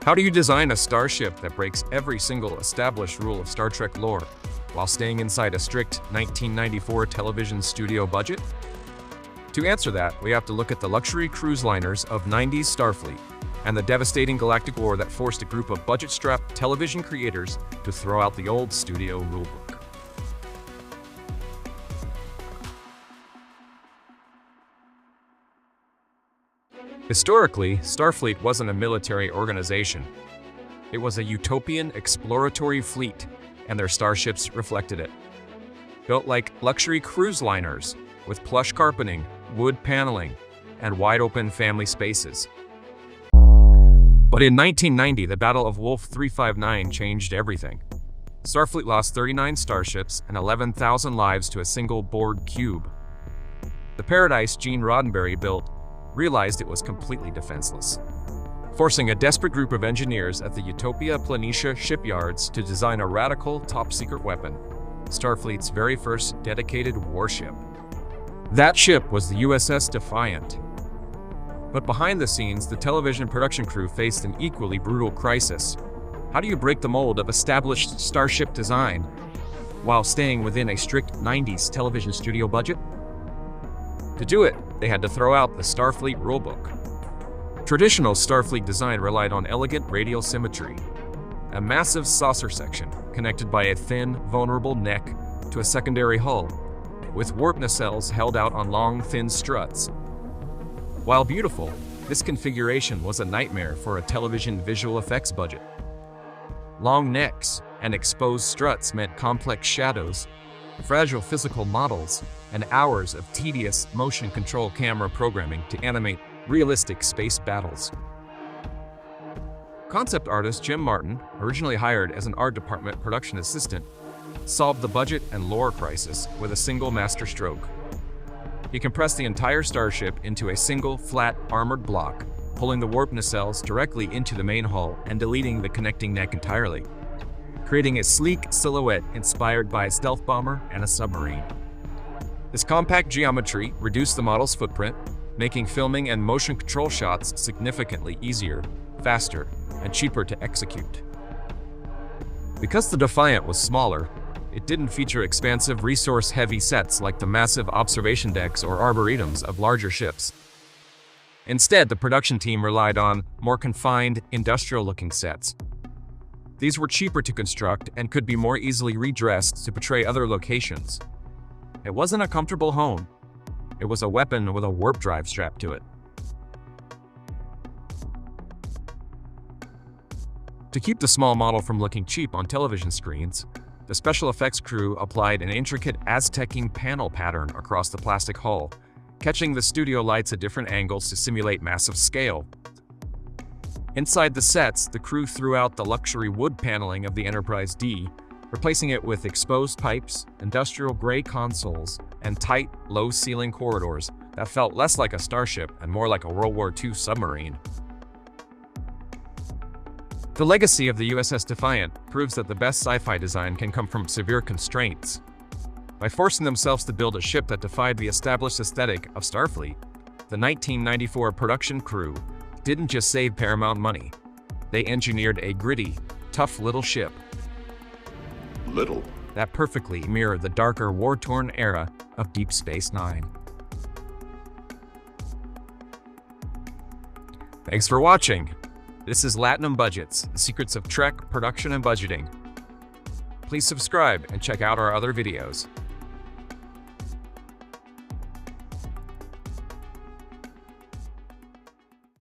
How do you design a starship that breaks every single established rule of Star Trek lore while staying inside a strict 1994 television studio budget? To answer that, we have to look at the luxury cruise liners of 90s Starfleet and the devastating galactic war that forced a group of budget-strapped television creators to throw out the old studio rulebook. Historically, Starfleet wasn't a military organization. It was a utopian exploratory fleet, and their starships reflected it. Built like luxury cruise liners, with plush carpeting, wood paneling, and wide-open family spaces. But in 1990, the Battle of Wolf 359 changed everything. Starfleet lost 39 starships and 11,000 lives to a single Borg cube. The Paradise Gene Roddenberry built realized it was completely defenseless, forcing a desperate group of engineers at the Utopia Planitia shipyards to design a radical, top-secret weapon, Starfleet's very first dedicated warship. That ship was the USS Defiant. But behind the scenes, the television production crew faced an equally brutal crisis. How do you break the mold of established starship design while staying within a strict 90s television studio budget? To do it, they had to throw out the Starfleet rulebook. Traditional Starfleet design relied on elegant radial symmetry, a massive saucer section connected by a thin, vulnerable neck to a secondary hull, with warp nacelles held out on long, thin struts. While beautiful, this configuration was a nightmare for a television visual effects budget. Long necks and exposed struts meant complex shadows, fragile physical models, and hours of tedious motion control camera programming to animate realistic space battles. Concept artist Jim Martin, originally hired as an art department production assistant, solved the budget and lore crisis with a single master stroke. He compressed the entire starship into a single, flat, armored block, pulling the warp nacelles directly into the main hull and deleting the connecting neck entirely, creating a sleek silhouette inspired by a stealth bomber and a submarine. This compact geometry reduced the model's footprint, making filming and motion control shots significantly easier, faster, and cheaper to execute. Because the Defiant was smaller, it didn't feature expansive resource-heavy sets like the massive observation decks or arboretums of larger ships. Instead, the production team relied on more confined, industrial-looking sets. These were cheaper to construct and could be more easily redressed to portray other locations. It wasn't a comfortable home. It was a weapon with a warp drive strapped to it. To keep the small model from looking cheap on television screens, the special effects crew applied an intricate Aztec-ing panel pattern across the plastic hull, catching the studio lights at different angles to simulate massive scale. Inside the sets, the crew threw out the luxury wood paneling of the Enterprise D, replacing it with exposed pipes, industrial gray consoles, and tight, low-ceiling corridors that felt less like a starship and more like a World War II submarine. The legacy of the USS Defiant proves that the best sci-fi design can come from severe constraints. By forcing themselves to build a ship that defied the established aesthetic of Starfleet, the 1994 production crew didn't just save Paramount money. They engineered a gritty, tough little ship that perfectly mirrored the darker, war-torn era of Deep Space Nine. Thanks for watching. This is Latinum Budgets, the secrets of Trek, production, and budgeting. Please subscribe and check out our other videos.